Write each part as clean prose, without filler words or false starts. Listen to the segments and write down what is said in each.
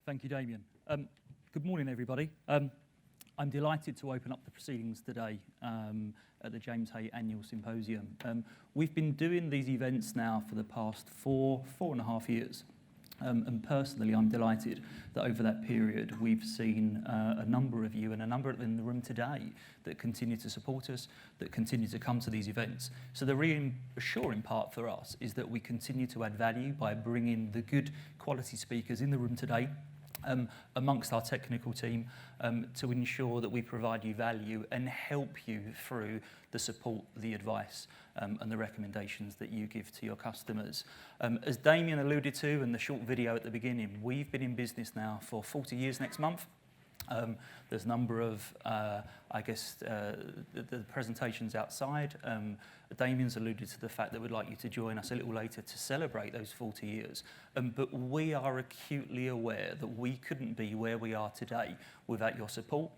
Thank you, Damien. Good morning, everybody. I'm delighted to open up the proceedings today at the James Hay Annual Symposium. We've been doing these events now for the past four and a half years. And personally, I'm delighted that over that period, we've seen a number of you and a number in the room today that continue to support us, that continue to come to these events. So the reassuring part for us is that we continue to add value by bringing the good quality speakers in the room today amongst our technical team to ensure that we provide you value and help you through the support, the advice and the recommendations that you give to your customers. As Damien alluded to in the short video at the beginning, we've been in business now for 40 years next month. There's a number of, the presentations outside. Damien's alluded to the fact that we'd like you to join us a little later to celebrate those 40 years. But we are acutely aware that we couldn't be where we are today without your support,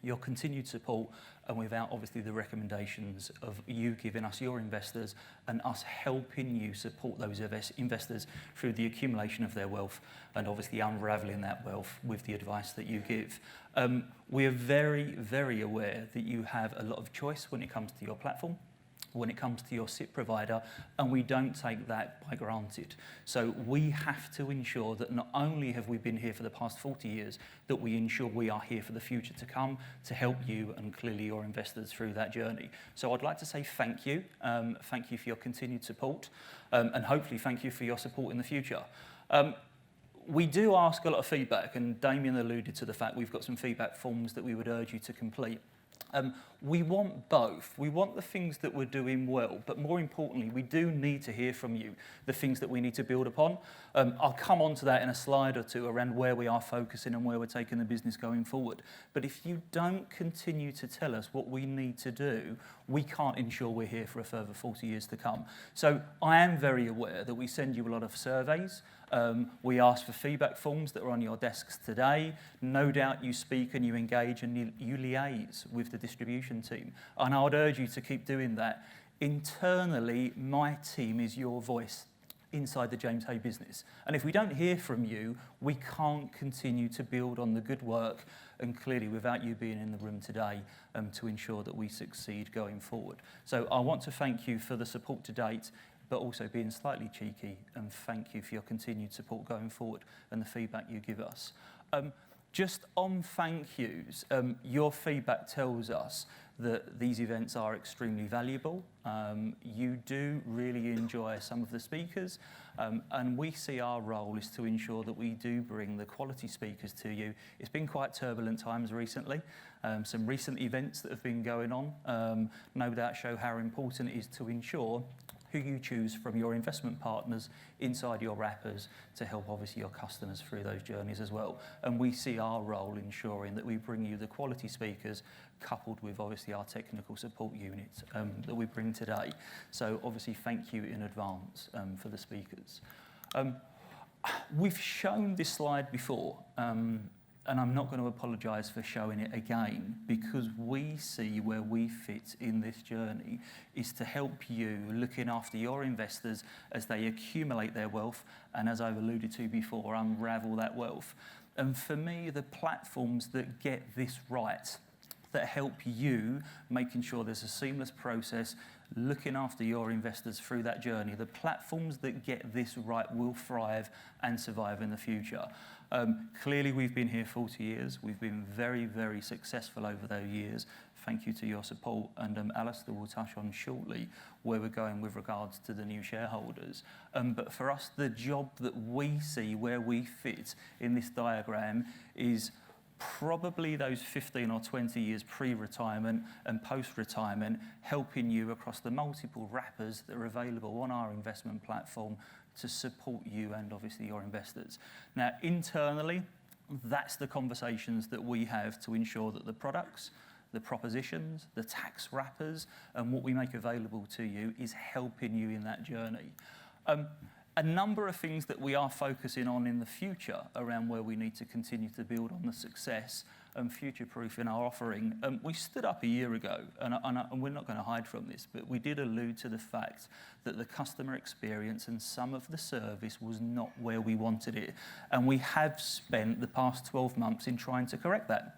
your continued support, and without obviously the recommendations of you giving us your investors and us helping you support those investors through the accumulation of their wealth and obviously unravelling that wealth with the advice that you give. We are very, very aware that you have a lot of choice when it comes to your platform, when it comes to your SIP provider, and we don't take that by granted. So we have to ensure that not only have we been here for the past 40 years, that we ensure we are here for the future to come to help you and clearly your investors through that journey. So I'd like to say thank you. Thank you for your continued support, and hopefully thank you for your support in the future. We do ask a lot of feedback, and Damien alluded to the fact we've got some feedback forms that we would urge you to complete. We want both. We want the things that we're doing well, but more importantly, we do need to hear from you, the things that we need to build upon. I'll come on to that in a slide or two around where we are focusing and where we're taking the business going forward. But if you don't continue to tell us what we need to do, we can't ensure we're here for a further 40 years to come. So I am very aware that we send you a lot of surveys. We ask for feedback forms that are on your desks today. No doubt you speak and you engage and you liaise with the distribution team. And I would urge you to keep doing that. Internally, my team is your voice inside the James Hay business. And if we don't hear from you, we can't continue to build on the good work, and clearly without you being in the room today to ensure that we succeed going forward. So I want to thank you for the support to date, but also being slightly cheeky, and thank you for your continued support going forward and the feedback you give us. Just on thank yous, your feedback tells us that these events are extremely valuable. You do really enjoy some of the speakers, and we see our role is to ensure that we do bring the quality speakers to you. It's been quite turbulent times recently. Some recent events that have been going on no doubt show how important it is to ensure who you choose from your investment partners inside your wrappers to help obviously your customers through those journeys as well. And we see our role ensuring that we bring you the quality speakers coupled with obviously our technical support unit that we bring today. So obviously thank you in advance for the speakers. We've shown this slide before, and I'm not going to apologise for showing it again, because we see where we fit in this journey is to help you looking after your investors as they accumulate their wealth, and as I've alluded to before, unravel that wealth. And for me, the platforms that get this right, that help you making sure there's a seamless process, looking after your investors through that journey, the platforms that get this right will thrive and survive in the future. Clearly, we've been here 40 years. We've been very, very successful over those years. Thank you to your support. And Alastair will touch on shortly where we're going with regards to the new shareholders. But for us, the job that we see where we fit in this diagram is probably those 15 or 20 years pre-retirement and post-retirement, helping you across the multiple wrappers that are available on our investment platform to support you and obviously your investors. Now, internally, that's the conversations that we have to ensure that the products, the propositions, the tax wrappers, and what we make available to you is helping you in that journey. a number of things that we are focusing on in the future around where we need to continue to build on the success and future-proof in our offering. We stood up a year ago, and we're not going to hide from this, but we did allude to the fact that the customer experience and some of the service was not where we wanted it. And we have spent the past 12 months in trying to correct that.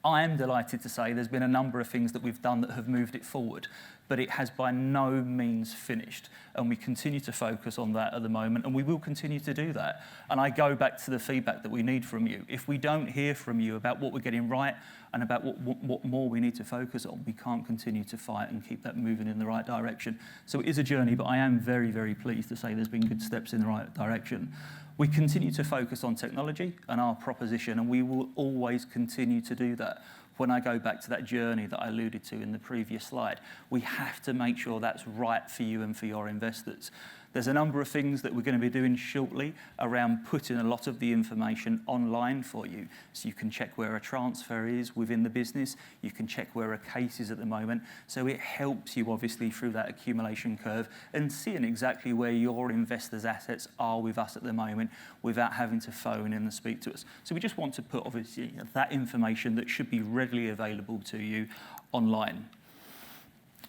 I am delighted to say there's been a number of things that we've done that have moved it forward, but it has by no means finished. And we continue to focus on that at the moment, and we will continue to do that. And I go back to the feedback that we need from you. If we don't hear from you about what we're getting right and about what more we need to focus on, we can't continue to fight and keep that moving in the right direction. So it is a journey, but I am very, very pleased to say there's been good steps in the right direction. We continue to focus on technology and our proposition, and we will always continue to do that. When I go back to that journey that I alluded to in the previous slide, we have to make sure that's right for you and for your investors. There's a number of things that we're going to be doing shortly around putting a lot of the information online for you. So you can check where a transfer is within the business. You can check where a case is at the moment. So it helps you, obviously, through that accumulation curve and seeing exactly where your investors' assets are with us at the moment without having to phone in and speak to us. So we just want to put, obviously, that information that should be readily available to you online.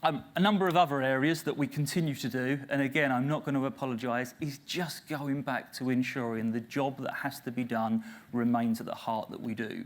A number of other areas that we continue to do, and again, I'm not going to apologise, is just going back to ensuring the job that has to be done remains at the heart that we do.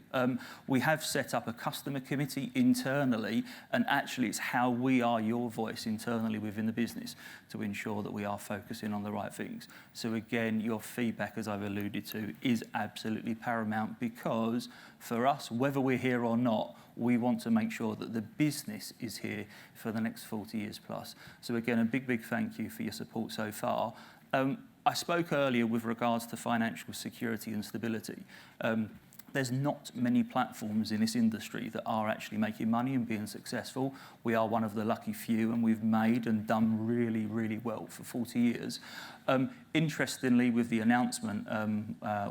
We have set up a customer committee internally, and actually it's how we are your voice internally within the business to ensure that we are focusing on the right things. So again, your feedback, as I've alluded to, is absolutely paramount, because for us, whether we're here or not, we want to make sure that the business is here for the next 40 years plus. So again, a big, big thank you for your support so far. I spoke earlier with regards to financial security and stability. There's not many platforms in this industry that are actually making money and being successful. We are one of the lucky few, and we've made and done really, really well for 40 years. Interestingly, with the announcement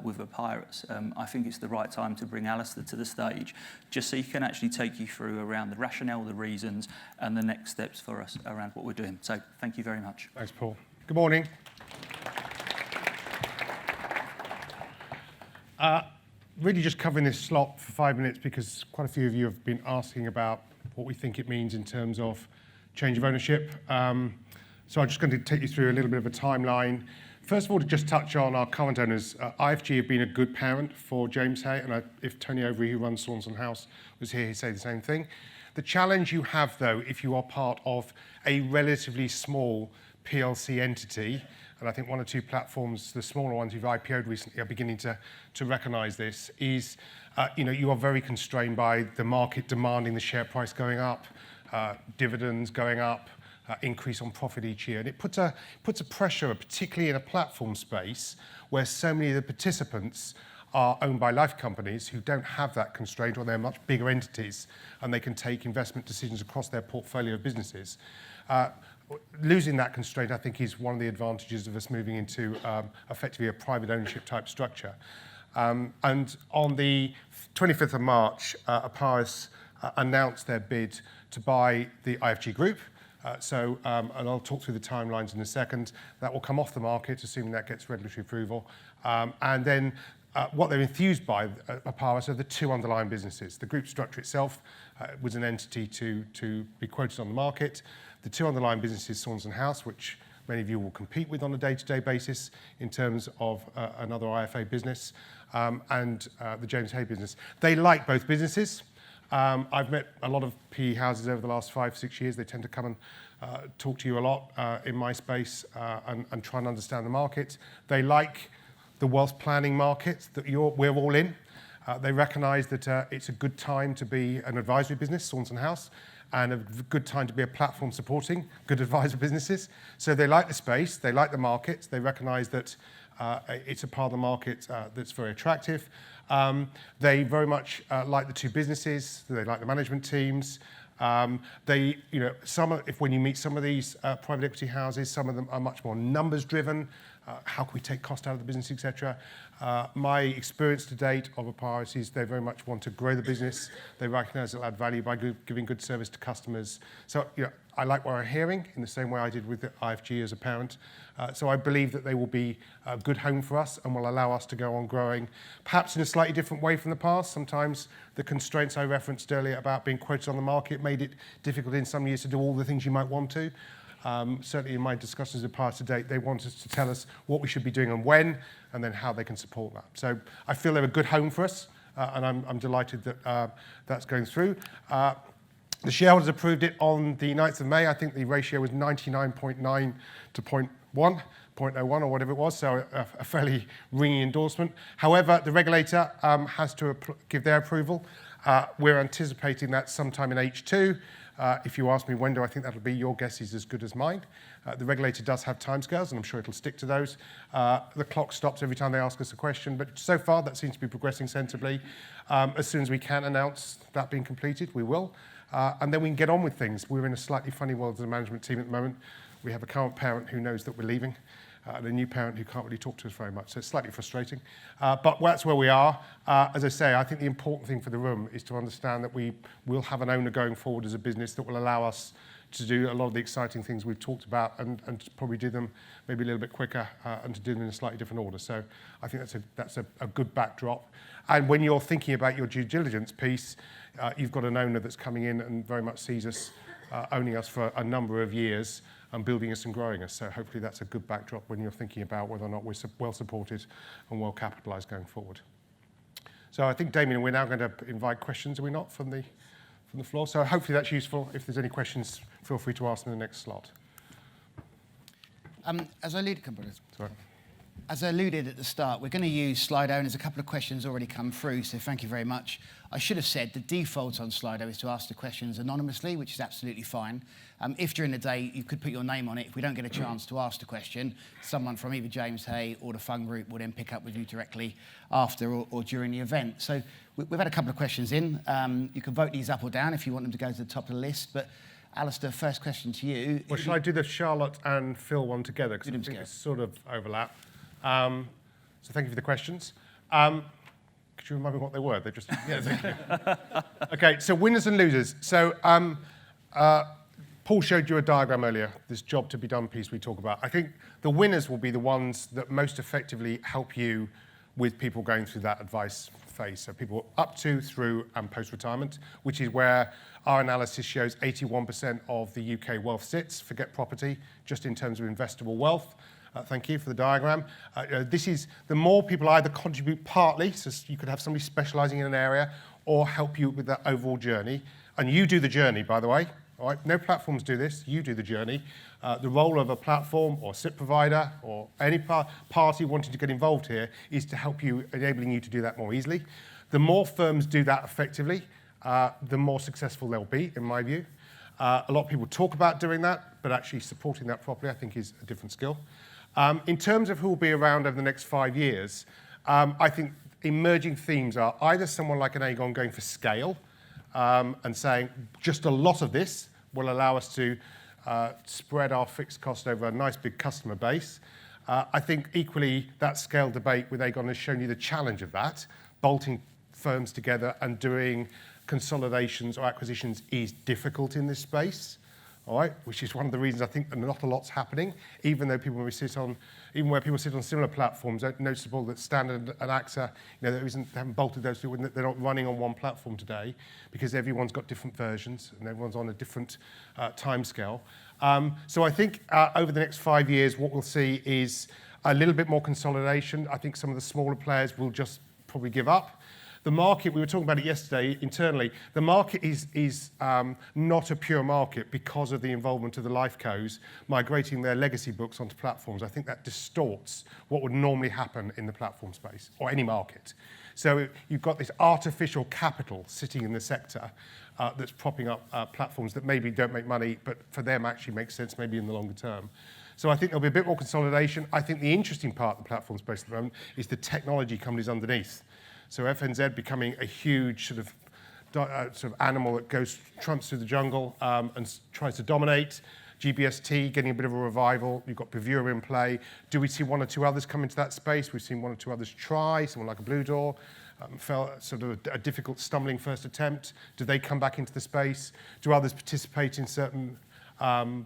with Papyrus, I think it's the right time to bring Alastair to the stage, just so he can actually take you through around the rationale, the reasons, and the next steps for us around what we're doing. So thank you very much. Thanks, Paul. Good morning. Really just covering this slot for 5 minutes because quite a few of you have been asking about what we think it means in terms of change of ownership. So I'm just going to take you through a little bit of a timeline. First of all, to just touch on our current owners, IFG have been a good parent for James Hay, and if Tony Overy, who runs Saunderson House, was here, he'd say the same thing. The challenge you have, though, if you are part of a relatively small PLC entity, and I think one or two platforms, the smaller ones who've IPO'd recently, are beginning to recognise this, is you are very constrained by the market demanding the share price going up, dividends going up, increase on profit each year. And it puts a pressure, particularly in a platform space, where so many of the participants are owned by life companies who don't have that constraint, or they're much bigger entities, and they can take investment decisions across their portfolio of businesses. Losing that constraint, I think, is one of the advantages of us moving into effectively a private ownership type structure. And on the 25th of March, Papyrus announced their bid to buy the IFG Group. And I'll talk through the timelines in a second. That will come off the market, assuming that gets regulatory approval. And then what they're enthused by, Papyrus, are the two underlying businesses. The group structure itself was an entity to be quoted on the market. The two underlying businesses, Saunderson House, which many of you will compete with on a day-to-day basis in terms of another IFA business, and the James Hay business. They like both businesses. I've met a lot of PE houses over the last 5-6 years. They tend to come and talk to you a lot in my space and try and understand the market. They like the wealth planning market that we're all in. They recognise that it's a good time to be an advisory business, Saunderson House, and a good time to be a platform supporting good advisor businesses. So they like the space, they like the market, they recognise that it's a part of the market that's very attractive. They very much like the two businesses, they like the management teams. When you meet some of these private equity houses, some of them are much more numbers driven. how can we take cost out of the business, etc. My experience to date of Aparis is they very much want to grow the business. They recognise it'll add value by giving good service to customers. So I like what I'm hearing in the same way I did with the IFG as a parent. So I believe that they will be a good home for us and will allow us to go on growing, perhaps in a slightly different way from the past. Sometimes the constraints I referenced earlier about being quoted on the market made it difficult in some years to do all the things you might want to. Certainly in my discussions with Aparis to date, they want us to tell us what we should be doing and when, and then how they can support that. So I feel they're a good home for us, and I'm delighted that that's going through. The shareholders approved it on the 9th of May. I think the ratio was 99.9 to 0.01 or whatever it was, so a fairly ringy endorsement. However, the regulator has to give their approval. We're anticipating that sometime in H2. If you ask me when do I think that'll be, your guess is as good as mine. The regulator does have timescales, and I'm sure it'll stick to those. The clock stops every time they ask us a question, but so far that seems to be progressing sensibly. As soon as we can announce that being completed, we will. And then we can get on with things. We're in a slightly funny world as a management team at the moment. We have a current parent who knows that we're leaving, and a new parent who can't really talk to us very much. So it's slightly frustrating. But that's where we are. As I say, I think the important thing for the room is to understand that we will have an owner going forward as a business that will allow us to do a lot of the exciting things we've talked about and to probably do them maybe a little bit quicker and to do them in a slightly different order. So I think that's a good backdrop. And when you're thinking about your due diligence piece, you've got an owner that's coming in and very much sees us owning us for a number of years and building us and growing us. So hopefully that's a good backdrop when you're thinking about whether or not we're well supported and well capitalised going forward. So I think, Damien, we're now going to invite questions, are we not, from the floor? So hopefully that's useful. If there's any questions, feel free to ask them in the next slot. As I alluded at the start, we're going to use Slido, and there's a couple of questions already come through, so thank you very much. I should have said the default on Slido is to ask the questions anonymously, which is absolutely fine. If during the day you could put your name on it, if we don't get a chance to ask the question, someone from either James Hay or the Fund Group will then pick up with you directly after or during the event. So we've had a couple of questions in. You can vote these up or down if you want them to go to the top of the list, but Alastair, first question to you. Well, shall I do the Charlotte and Phil one together? Because I think it's sort of overlap. So thank you for the questions. Could you remind me what they were? They just Okay. So winners and losers. So Paul showed you a diagram earlier. This job to be done piece we talk about. I think the winners will be the ones that most effectively help you with people going through that advice phase. So people up to, through, and post-retirement, which is where our analysis shows 81% of the UK wealth sits. Forget property, just in terms of investable wealth. Thank you for the diagram. This is the more people either contribute partly, so you could have somebody specialising in an area, or help you with that overall journey. And you do the journey, by the way. All right? No platforms do this. You do the journey. The role of a platform or SIP provider or any party wanting to get involved here is to help you, enabling you to do that more easily. The more firms do that effectively, the more successful they'll be, in my view. A lot of people talk about doing that, but actually supporting that properly, I think, is a different skill. In terms of who will be around over the next 5 years, I think emerging themes are either someone like an Aegon going for scale and saying just a lot of this will allow us to spread our fixed cost over a nice big customer base. I think equally that scale debate with Aegon has shown you the challenge of that. Bolting firms together and doing consolidations or acquisitions is difficult in this space. All right, which is one of the reasons I think not a lot's happening, even though people where people sit on similar platforms, it's noticeable that Standard and AXA, they haven't bolted those two, they're not running on one platform today because everyone's got different versions and everyone's on a different timescale. So I think over the next 5 years, what we'll see is a little bit more consolidation. I think some of the smaller players will just probably give up. The market, we were talking about it yesterday internally, the market is not a pure market because of the involvement of the life cos migrating their legacy books onto platforms. I think that distorts what would normally happen in the platform space or any market. So you've got this artificial capital sitting in the sector that's propping up platforms that maybe don't make money, but for them actually makes sense maybe in the longer term. So I think there'll be a bit more consolidation. I think the interesting part of the platform space at the moment is the technology companies underneath. So FNZ becoming a huge sort of animal that trumps through the jungle and tries to dominate. GBST getting a bit of a revival. You've got Bravura in play. Do we see one or two others come into that space? We've seen one or two others try, someone like a Blue Door. Felt sort of a difficult, stumbling first attempt. Do they come back into the space? Do others participate in certain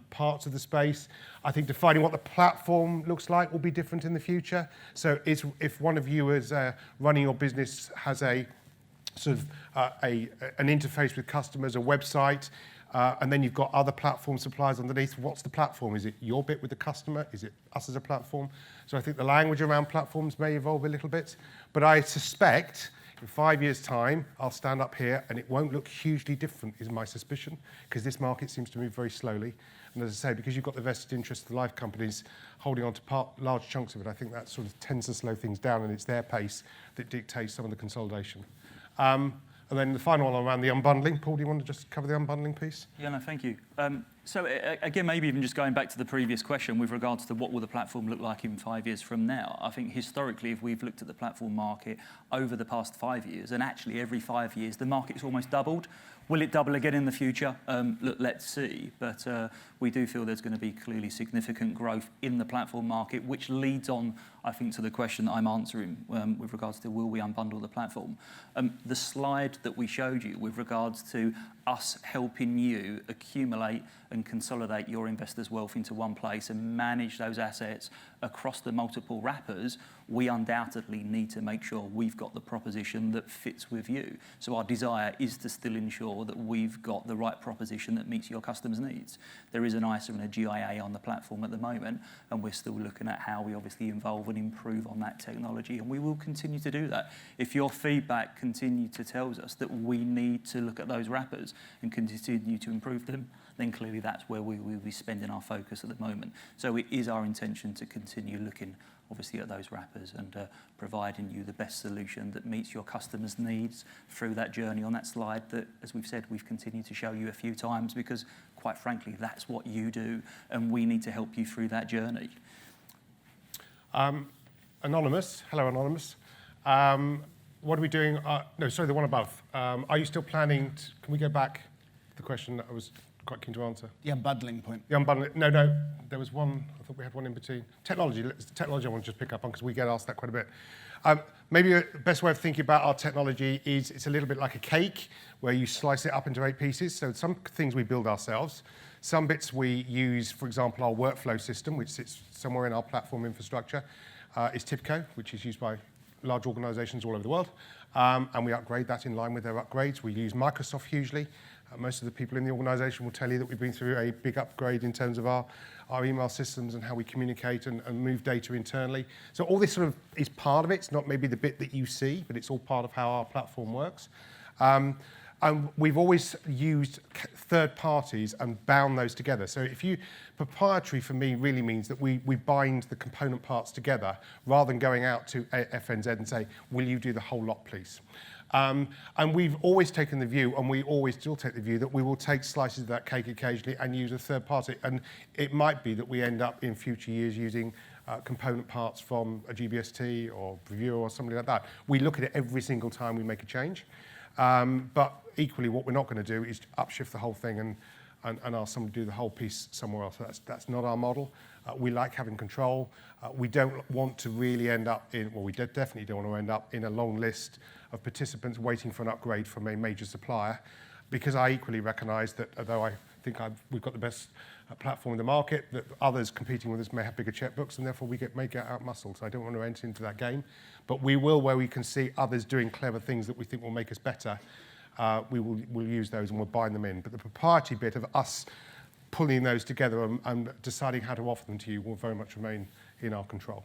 parts of the space? I think defining what the platform looks like will be different in the future. So if one of you is running your business has a sort of an interface with customers, a website, and then you've got other platform suppliers underneath. What's the platform? Is it your bit with the customer? Is it us as a platform? So I think the language around platforms may evolve a little bit. But I suspect in 5 years' time, I'll stand up here and it won't look hugely different, is my suspicion, because this market seems to move very slowly. And as I say, because you've got the vested interest of the life companies holding on to large chunks of it, I think that sort of tends to slow things down, and it's their pace that dictates some of the consolidation. And then the final one around the unbundling. Paul, do you want to just cover the unbundling piece? Yeah, no, thank you. So again, maybe even just going back to the previous question with regards to what will the platform look like in 5 years from now, I think historically, if we've looked at the platform market over the past 5 years, and actually every 5 years, the market's almost doubled. Will it double again in the future? Look, let's see. But we do feel there's going to be clearly significant growth in the platform market, which leads on, I think, to the question that I'm answering with regards to will we unbundle the platform. The slide that we showed you with regards to us helping you accumulate and consolidate your investors' wealth into one place and manage those assets across the multiple wrappers, we undoubtedly need to make sure we've got the proposition that fits with you. So our desire is to still ensure that we've got the right proposition that meets your customers' needs. There is an ISA and a GIA on the platform at the moment, and we're still looking at how we obviously evolve and improve on that technology, and we will continue to do that. If your feedback continues to tell us that we need to look at those wrappers and continue to improve them, then clearly that's where we will be spending our focus at the moment. So it is our intention to continue looking obviously at those wrappers and providing you the best solution that meets your customers' needs through that journey on that slide that, as we've said, we've continued to show you a few times because, quite frankly, that's what you do, and we need to help you through that journey. Anonymous, hello Anonymous. What are we doing? No, sorry, the one above. Are you still planning, can we go back to the question that I was quite keen to answer? The unbundling point. The unbundling, no, there was one, I thought we had one in between. Technology I want to just pick up on because we get asked that quite a bit. Maybe the best way of thinking about our technology is it's a little bit like a cake where you slice it up into 8 pieces. So some things we build ourselves. Some bits we use, for example, our workflow system, which sits somewhere in our platform infrastructure, is TIBCO, which is used by large organizations all over the world. And we upgrade that in line with their upgrades. We use Microsoft hugely. Most of the people in the organization will tell you that we've been through a big upgrade in terms of our email systems and how we communicate and move data internally. So all this sort of is part of it. It's not maybe the bit that you see, but it's all part of how our platform works. And we've always used third parties and bound those together. So proprietary for me really means that we bind the component parts together rather than going out to FNZ and say, will you do the whole lot, please? And we've always taken the view, and we always still take the view, that we will take slices of that cake occasionally and use a third party. And it might be that we end up in future years using component parts from a GBST or Bravura or something like that. We look at it every single time we make a change. But equally, what we're not going to do is upshift the whole thing and ask someone to do the whole piece somewhere else. That's not our model. We like having control. We don't want to really end up in, well, we definitely don't want to end up in a long list of participants waiting for an upgrade from a major supplier, because I equally recognise that although I think we've got the best platform in the market, that others competing with us may have bigger checkbooks, and therefore may get out-muscled. So I don't want to enter into that game. But we will, where we can see others doing clever things that we think will make us better, we'll use those and we'll bind them in. But the proprietary bit of us pulling those together and deciding how to offer them to you will very much remain in our control.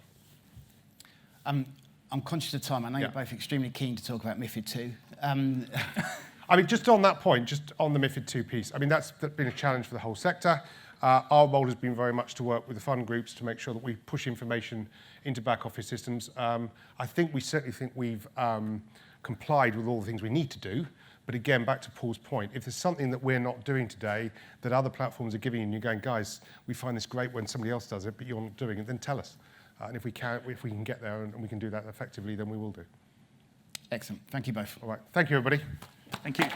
I'm conscious of time. I know you're both extremely keen to talk about MiFID II. I mean, just on that point, just on the MiFID II piece, I mean, that's been a challenge for the whole sector. Our role has been very much to work with the fund groups to make sure that we push information into back office systems. We certainly think we've complied with all the things we need to do. But again, back to Paul's point, if there's something that we're not doing today that other platforms are giving you and you're going, guys, we find this great when somebody else does it, but you're not doing it, then tell us. And if we can get there and we can do that effectively, then we will do. Excellent. Thank you both. All right. Thank you, everybody. Thank you.